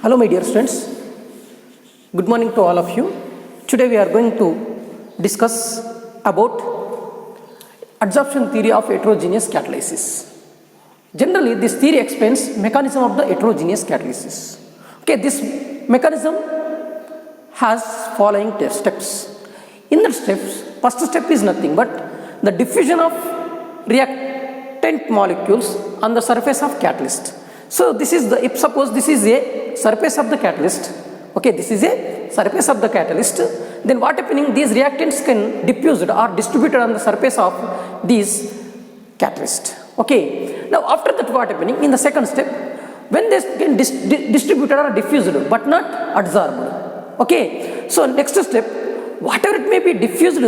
Hello my dear students, good morning to all of you. Today we are going to discuss about adsorption theory of heterogeneous catalysis. Generally this theory explains mechanism of the heterogeneous catalysis. Okay, this mechanism has following steps. In the steps, first step is nothing but the diffusion of reactant molecules on the surface of catalyst. So this is the, if suppose this is a surface of the catalyst, okay, this is a surface of the catalyst, then what happening, these reactants can diffused or distributed on the surface of these catalyst. Okay, now after that what happening in the second step, when they can distributed or diffused but not adsorbed. Okay, so next step, whatever it may be diffused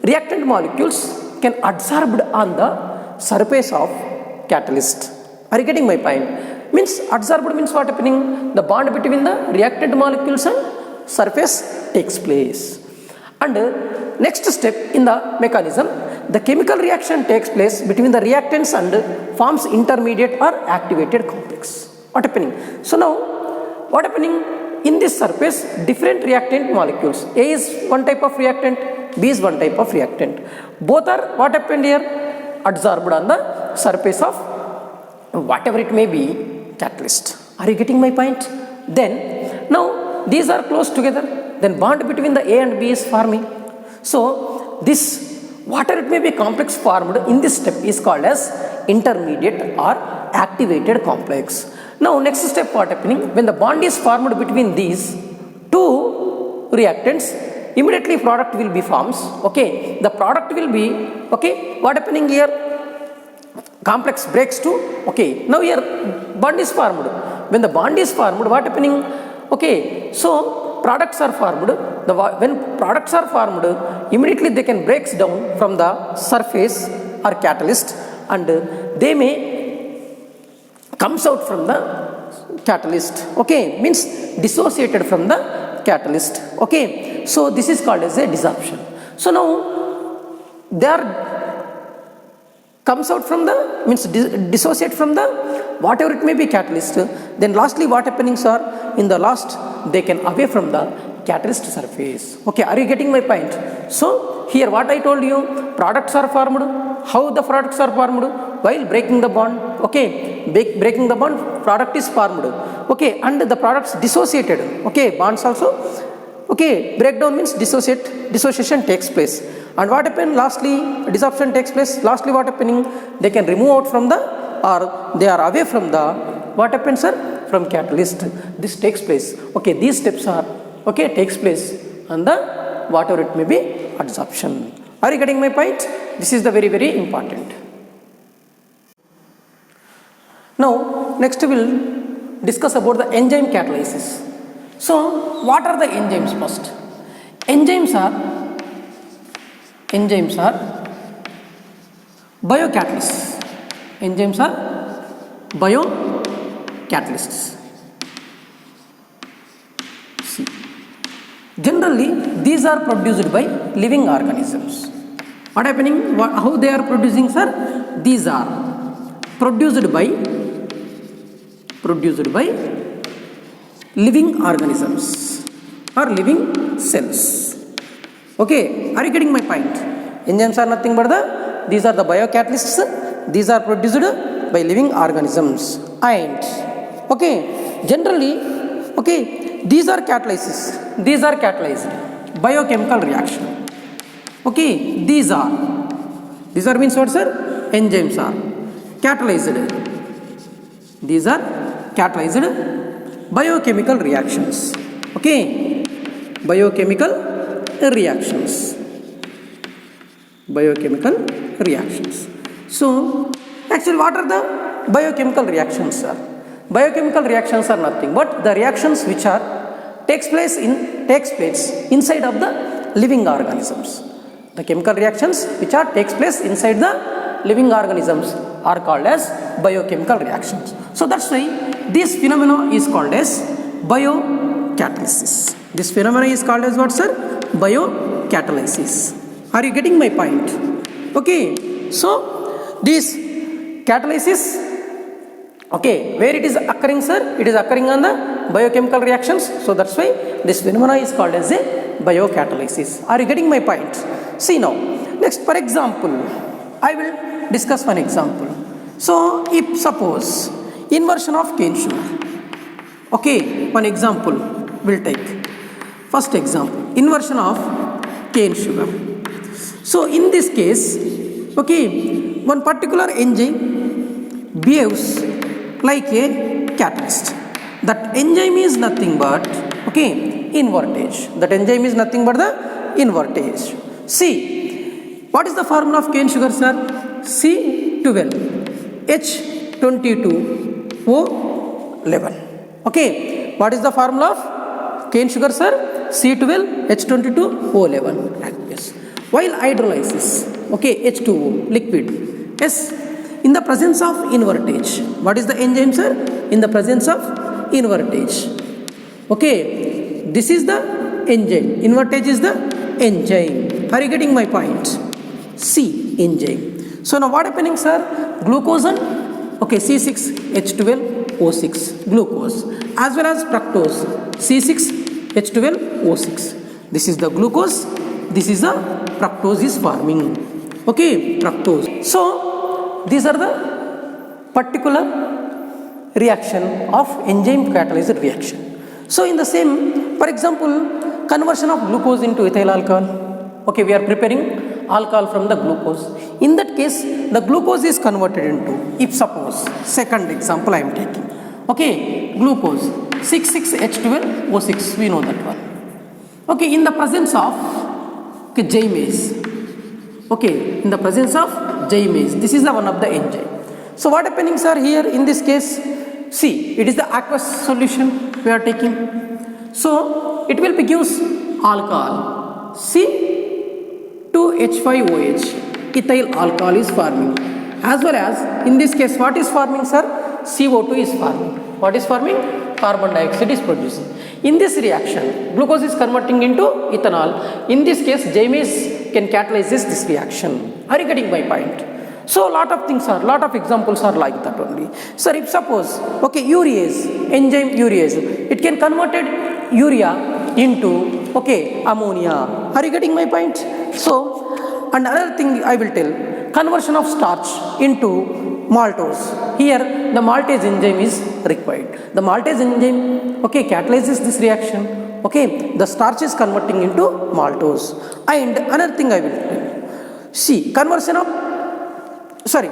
reactant molecules can adsorbed on the surface of catalyst. Are you getting my point? Means adsorbed means what happening? The bond between the reactant molecules and surface takes place. And next step in the mechanism, the chemical reaction takes place between the reactants and forms intermediate or activated complex. What happening? So now, what happening in this surface? Different reactant molecules. A is one type of reactant, B is one type of reactant. Both are what happened here? Adsorbed on the surface of whatever it may be catalyst. Are you getting my point? Then now these are close together, then bond between the A and B is forming. So this whatever it may be complex formed in this step is called as intermediate or activated complex. Now next step what happening, when the bond is formed between these two reactants, immediately product will be forms. Okay, the product will be, okay, what happening here, complex breaks to, okay, now here bond is formed. When the bond is formed, what happening? Okay, so products are formed. When products are formed, immediately they can breaks down from the surface or catalyst and they may comes out from the catalyst. Okay, means dissociated from the catalyst. Okay, so this is called as a desorption. So now they are comes out from the, means dissociate from the whatever it may be catalyst, then lastly what happenings are, in the last they can away from the catalyst surface. Okay, are you getting my point? So here what I told you, products are formed. How the products are formed? While breaking the bond. Okay, breaking the bond, product is formed. Okay, and the products dissociated. Okay, bonds also, okay, breakdown means dissociation takes place. And what happened lastly, desorption takes place. Lastly what happening, they can remove out from the, or they are away from the, what happens sir, from catalyst. This takes place. Okay, these steps are, okay, takes place on the whatever it may be adsorption. Are you getting my point? This is the very important. Now next we will discuss about the enzyme catalysis. So what are the enzymes first? Enzymes are biocatalysts. Enzymes are biocatalysts. See, generally these are produced by living organisms. What happening? How they are producing, sir? These are produced by living organisms or living cells. Okay, are you getting my point? Enzymes are nothing but these are the biocatalysts. These are produced by living organisms. And okay, generally, okay, these are catalysis. These are catalyzed biochemical reaction. Okay, these are means what, sir? Enzymes are catalyzed. These are catalyzed biochemical reactions. Okay, biochemical reactions. So actually what are the biochemical reactions, sir? Biochemical reactions are nothing but the reactions which are takes place inside of the living organisms. The chemical reactions which are takes place inside the living organisms are called as biochemical reactions. So that's why this phenomena is called as biocatalysis. This phenomena is called as what, sir? Biocatalysis. Are you getting my point? Okay, so this catalysis, okay, where it is occurring, sir? It is occurring on the biochemical reactions. So that's why this phenomena is called as a biocatalysis. Are you getting my point? See now, next for example, I will discuss one example. So if suppose inversion of cane sugar, okay, one example we'll take. First example, inversion of cane sugar. So in this case, okay, one particular enzyme behaves like a catalyst. That enzyme is nothing but, okay, invertage. That enzyme is nothing but the invertage. See, what is the formula of cane sugar, sir? C12H22O11. Okay, what is the formula of cane sugar, sir? C12H22O11. Yes. While hydrolysis, okay, H2O, liquid. Yes, in the presence of invertage. What is the enzyme, sir? In the presence of invertage. Okay, this is the enzyme. Invertage is the enzyme. Are you getting my point? C, enzyme. So now what happening, sir? Glucose and, okay, C6H12O6, glucose, as well as fructose, C6H12O6. This is the glucose, this is the fructose is forming. Okay, fructose. So these are the particular reaction of enzyme catalyzed reaction. So in the same, for example, conversion of glucose into ethyl alcohol. Okay, we are preparing alcohol from the glucose. In that case, the glucose is converted into, if suppose, second example I am taking. Okay, glucose 6,6H12O6, we know that one. Okay, in the presence of J-mase. Okay, in the presence of J-mase. This is the one of the enzyme. So what happening, sir, here in this case? See, it is the aqueous solution we are taking. So it will produce alcohol. C2H5OH, ethyl alcohol is forming. As well as in this case, what is forming, sir? CO2 is forming. What is forming? Carbon dioxide is producing. In this reaction, glucose is converting into ethanol. In this case, J-mase can catalyze this reaction. Are you getting my point? So lot of things are, lot of examples are like that only. Sir, if suppose, okay, urease, enzyme urease, it can converted urea into, okay, ammonia. Are you getting my point? So, and another thing I will tell, conversion of starch into maltose. Here, the maltase enzyme is required. The maltase enzyme, okay, catalyzes this reaction. Okay, the starch is converting into maltose. And another thing I will tell, see, conversion of, sorry,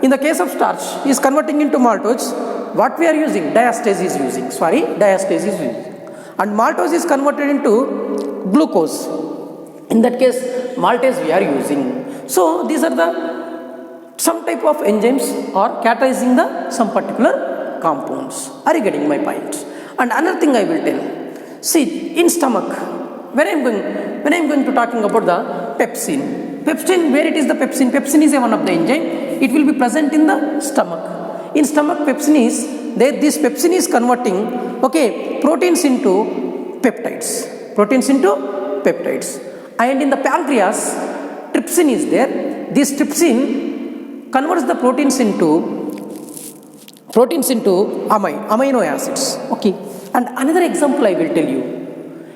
in the case of starch is converting into maltose, what we are using? Diastase is using, diastase is using. And maltose is converted into glucose. In that case, maltase we are using. So these are the some type of enzymes are catalyzing the some particular compounds. Are you getting my point? And another thing I will tell, see, in stomach, when I am going to talking about the pepsin. Pepsin, where it is the pepsin? Pepsin is one of the enzyme. It will be present in the stomach. In stomach, pepsin is there. This pepsin is converting, okay, proteins into peptides. Proteins into peptides. And in the pancreas, trypsin is there. This trypsin converts the proteins into amino acids. Okay. And another example I will tell you.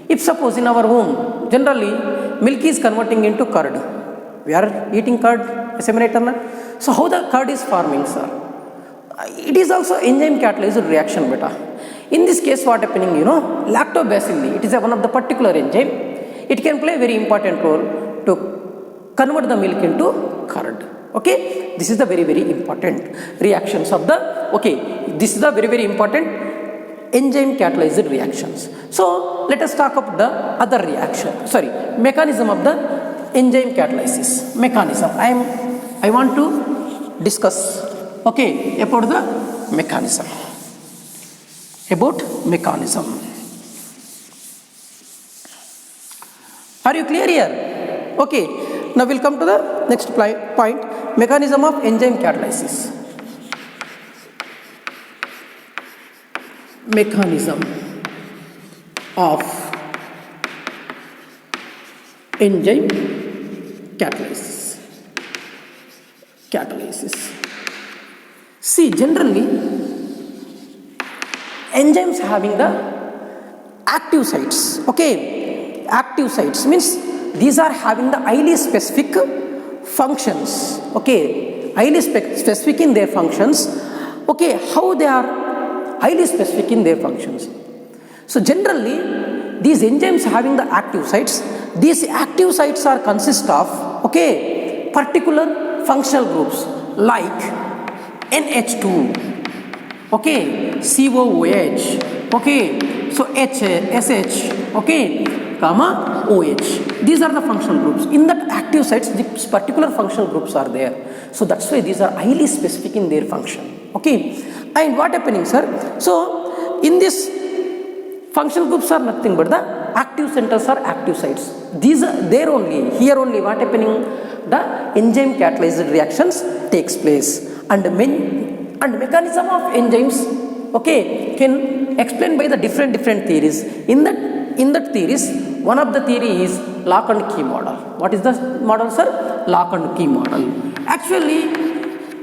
If suppose in our home, generally milk is converting into curd. We are eating curd, seminator. So how the curd is forming, sir? It is also enzyme catalyzed reaction, beta. In this case, what happening, you know, lactobacilli, it is one of the particular enzyme. It can play a very important role to convert the milk into curd. Okay, this is the very, very important reactions of the, okay, this is the very, very important enzyme catalyzed reactions. So let us talk about the other reaction, mechanism of the enzyme catalysis. Mechanism, I want to discuss, okay, about the mechanism. Are you clear here? Okay, now we'll come to the next point, mechanism of enzyme catalysis. Mechanism of enzyme catalysis. See, generally, enzymes having the active sites. Okay, active sites means these are having the highly specific functions. Okay, highly specific in their functions. Okay, how they are highly specific in their functions? So generally, these enzymes having the active sites, these active sites are consist of, okay, particular functional groups like NH2, okay, COOH, okay, so SH, okay, comma OH. These are the functional groups. In that active sites, these particular functional groups are there. So that's why these are highly specific in their function. Okay, and what happening, sir? So in this functional groups are nothing but the active centers or active sites. These are there only. Here only what happening? The enzyme catalyzed reactions takes place, and mechanism of enzymes, okay, can explain by the different theories. In that theories, one of the theory is lock and key model. What is the model, sir? Lock and key model. Actually,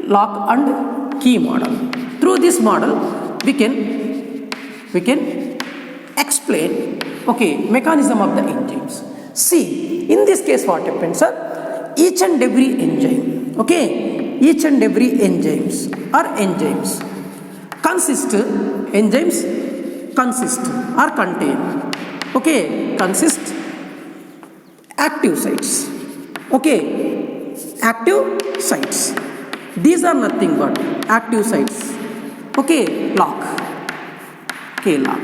lock and key model. Through this model, we can explain, okay, mechanism of the enzymes. See, in this case what happens, sir? Each and every enzyme, okay, each and every enzymes consist or contain, okay, consist active sites, okay, active sites. These are nothing but active sites, okay, lock, okay, lock.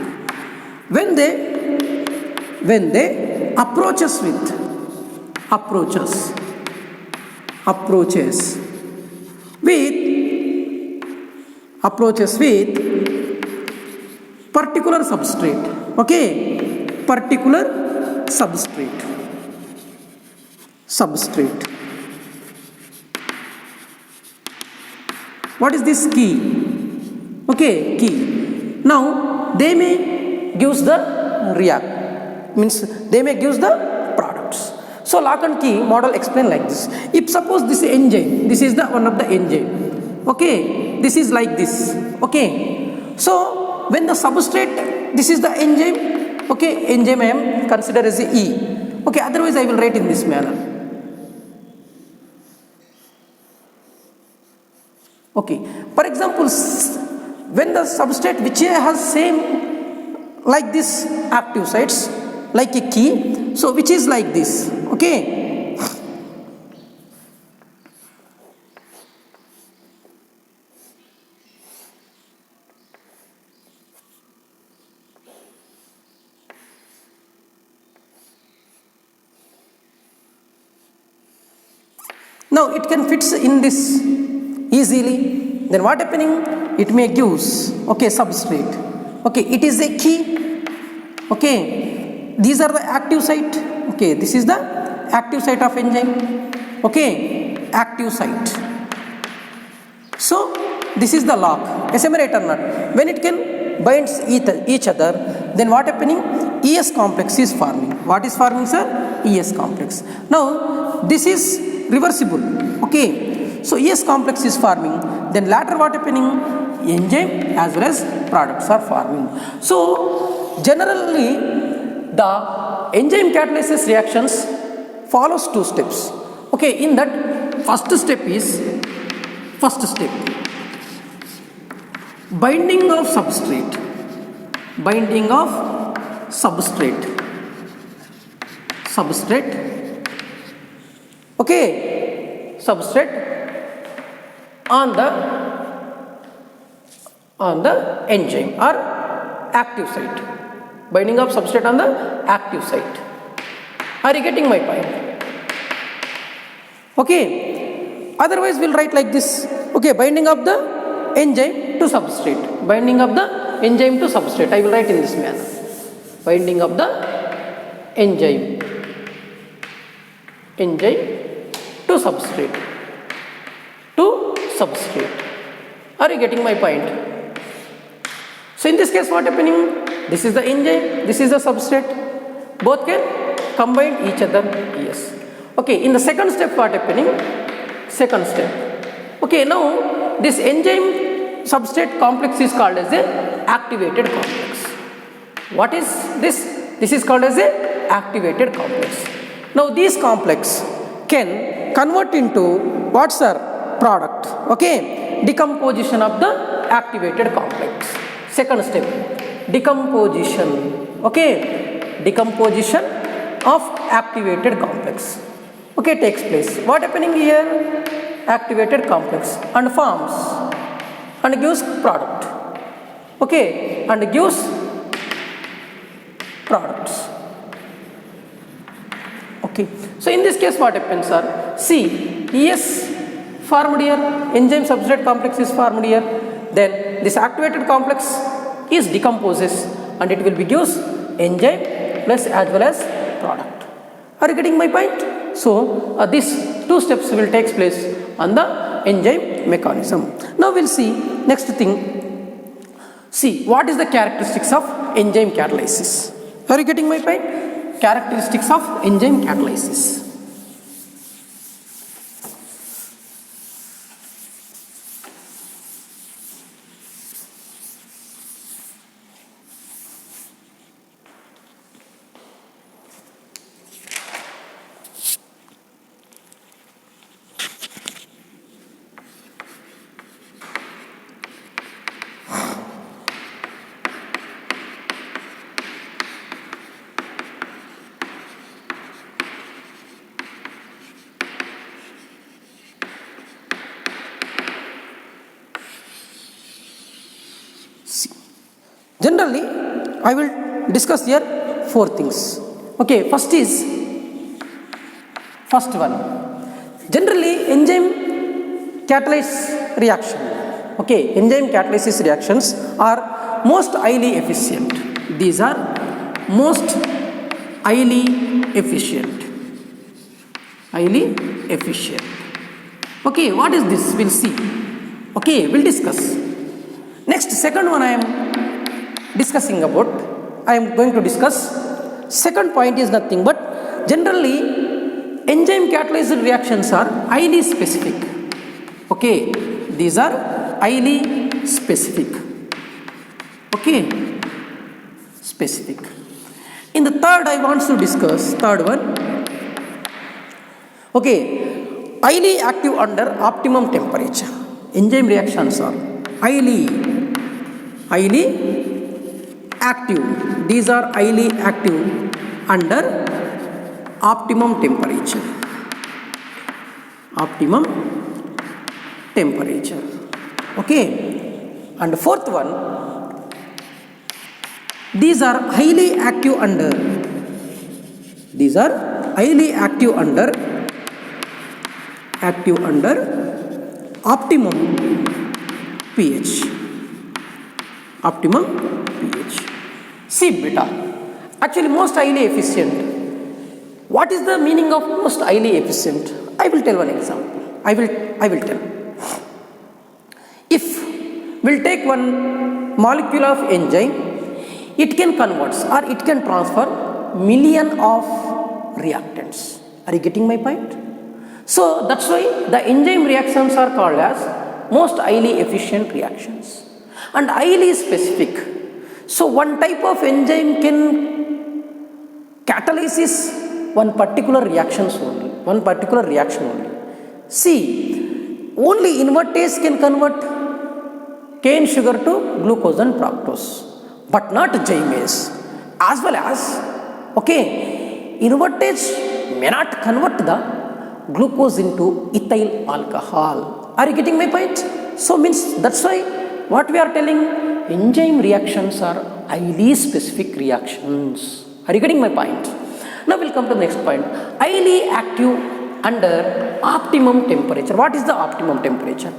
When they approaches with particular substrate, okay, particular substrate. What is this key? Okay, key. Now they may gives the react, means they may gives the products. So lock and key model explain like this. If suppose this enzyme, this is the one of the enzyme, okay, this is like this, okay. So when the substrate, this is the enzyme, okay, enzyme I am consider as a E, okay, otherwise I will write in this manner, okay. For example, when the substrate which has same like this active sites like a key, so which is like this, okay. Now it can fits in this easily. Then what happening? It may gives, okay, substrate, okay, it is a key, okay, these are the active site, okay, this is the active site of enzyme, okay, active site. So this is the lock, assimilate or not. When it can binds each other, then what happening? ES complex is forming. What is forming, sir? ES complex. Now this is reversible, okay, so ES complex is forming, then later what happening? Enzyme as well as products are forming. So generally the enzyme catalysis reactions follows two steps, okay. In that first step binding of substrate, okay, substrate on the enzyme or active site, binding of substrate on the active site. Are you getting my point? Okay, otherwise we'll write like this, okay, binding of the enzyme to substrate, binding of the enzyme to substrate, I will write in this manner, binding of the enzyme to substrate. Are you getting my point? So in this case what happening? This is the enzyme, this is the substrate, both can combine each other, yes. Okay, in the second step what happening? Okay, now this enzyme substrate complex is called as a activated complex. What is this? This is called as a activated complex. Now this complex can convert into what's our product? Okay, decomposition of the activated complex. Second step, decomposition. Okay, decomposition of activated complex. Okay, takes place. What happening here? Activated complex and forms and gives product. Okay, and gives products. Okay, so in this case what happens are, see, ES formed here, enzyme substrate complex is formed here, then this activated complex is decomposes and it will be gives enzyme plus as well as product. Are you getting my point? So these two steps will take place on the enzyme mechanism. Now we'll see next thing. See, what is the characteristics of enzyme catalysis? Are you getting my point? Characteristics of enzyme catalysis. Generally, I will discuss here four things. Okay, first one. Generally, enzyme catalysis reaction. Okay, enzyme catalysis reactions are most highly efficient. These are most highly efficient. Highly efficient. Okay, what is this? We'll see. Okay, we'll discuss. Next, second one I am discussing about, I am going to discuss. Second point is nothing but generally enzyme catalyzed reactions are highly specific. Okay, these are highly specific. Okay, specific. In the third, I want to discuss third one. Okay, highly active under optimum temperature. Enzyme reactions are highly active. These are highly active under optimum temperature. Optimum temperature. Okay. And fourth one, these are highly active under. These are highly active under optimum pH. Optimum pH. See beta. Actually most highly efficient. What is the meaning of most highly efficient? I will tell one example. I will tell. If we'll take one molecule of enzyme, it can convert or it can transfer million of reactants. Are you getting my point? So that's why the enzyme reactions are called as most highly efficient reactions and highly specific. So one type of enzyme can catalyze one particular reaction only. See, only invertase can convert cane sugar to glucose and fructose, but not gymase. As well as, okay, invertase may not convert the glucose into ethyl alcohol. Are you getting my point? So means that's why what we are telling, enzyme reactions are highly specific reactions. Are you getting my point? Now we'll come to the next point. Highly active under optimum temperature. What is the optimum temperature?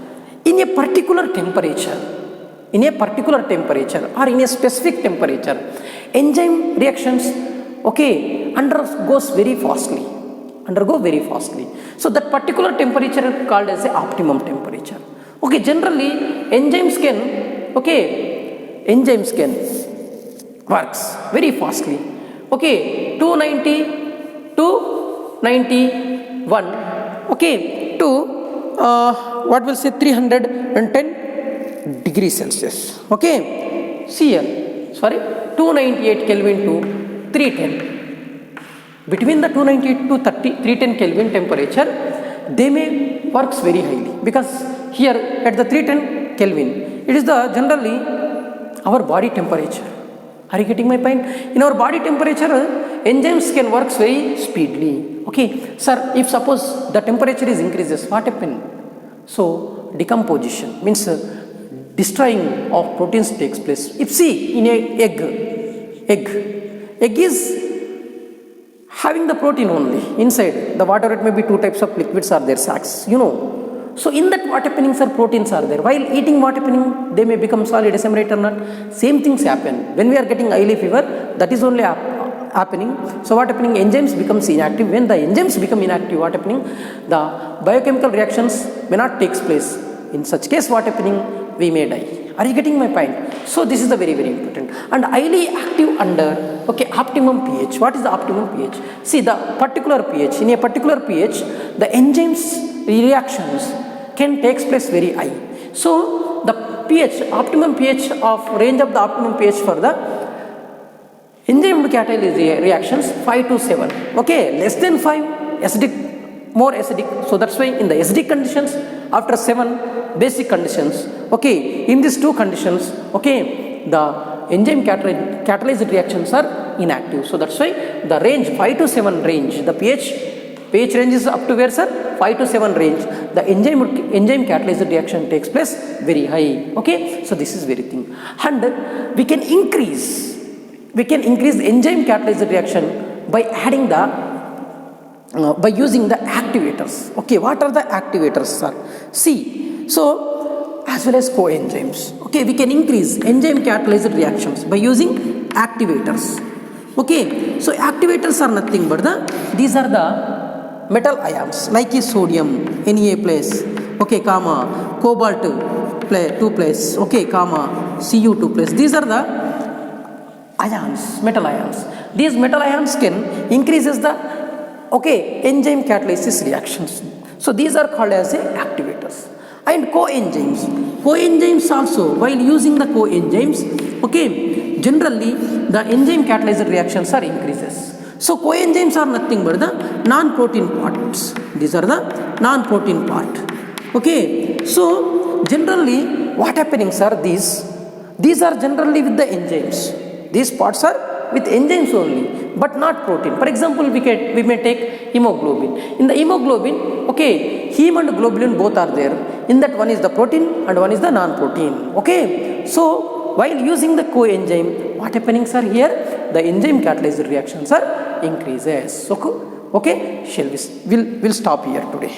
In a particular temperature or in a specific temperature, enzyme reactions, okay, undergo very fastly. So that particular temperature is called as the optimum temperature. Okay, generally enzymes can works very fastly. Okay, 290 to 91. Okay, to what will say 310 degree Celsius. Okay, see here, sorry, 298 Kelvin to 310. Between the 298 to 310 Kelvin temperature, they may works very highly, because here at the 310 Kelvin, it is the generally our body temperature. Are you getting my point? In our body temperature, enzymes can work very speedily. Okay, sir, if suppose the temperature is increases, what happen? So decomposition means destroying of proteins takes place. If see in a egg is having the protein only inside the water. It may be two types of liquids are there, sacs, you know. So in that what happening, sir, proteins are there. While eating, what happening, they may become solid, assimilate or not. Same things happen when we are getting highly fever. That is only happening. So what happening, enzymes becomes inactive. When the enzymes become inactive, what happening, the biochemical reactions may not takes place. In such case, what happening, we may die. Are you getting my point? So this is the very important. And highly active under, okay, optimum pH. What is the optimum pH? See the particular pH. In a particular pH, the enzymes reactions can takes place very high. So the pH, optimum pH of range of the optimum pH for the enzyme catalysis reactions 5 to 7. Okay, less than 5 acidic, more acidic. So that's why in the acidic conditions, after 7 basic conditions, okay, in these two conditions, okay, the enzyme catalyzed reactions are inactive. So that's why the range 5 to 7 range, the pH range is up to where, sir? 5 to 7 range. The enzyme catalyzed reaction takes place very high. Okay, so this is very thing. And we can increase enzyme catalyzed reaction by adding the by using the activators. Okay, what are the activators, sir? See, so as well as coenzymes. Okay, we can increase enzyme catalyzed reactions by using activators. Okay, so activators are nothing but these are the metal ions like sodium, Na plus, okay, comma, cobalt 2 plus, okay, comma, Cu2 plus. These are the ions, metal ions. These metal ions can increases the, okay, enzyme catalysis reactions. So these are called as activators. And coenzymes also, while using the coenzymes, okay, generally the enzyme catalyzed reactions are increases. So coenzymes are nothing but the non-protein parts. These are the non-protein part. Okay, so generally what happening, sir, these are generally with the enzymes. These parts are with enzymes only, but not protein. For example, we may take hemoglobin. In the hemoglobin, okay, heme and globulin both are there. In that, one is the protein and one is the non-protein. Okay, so while using the coenzyme, what happening, sir, here the enzyme catalyzed reactions are increases. Okay, we'll stop here today.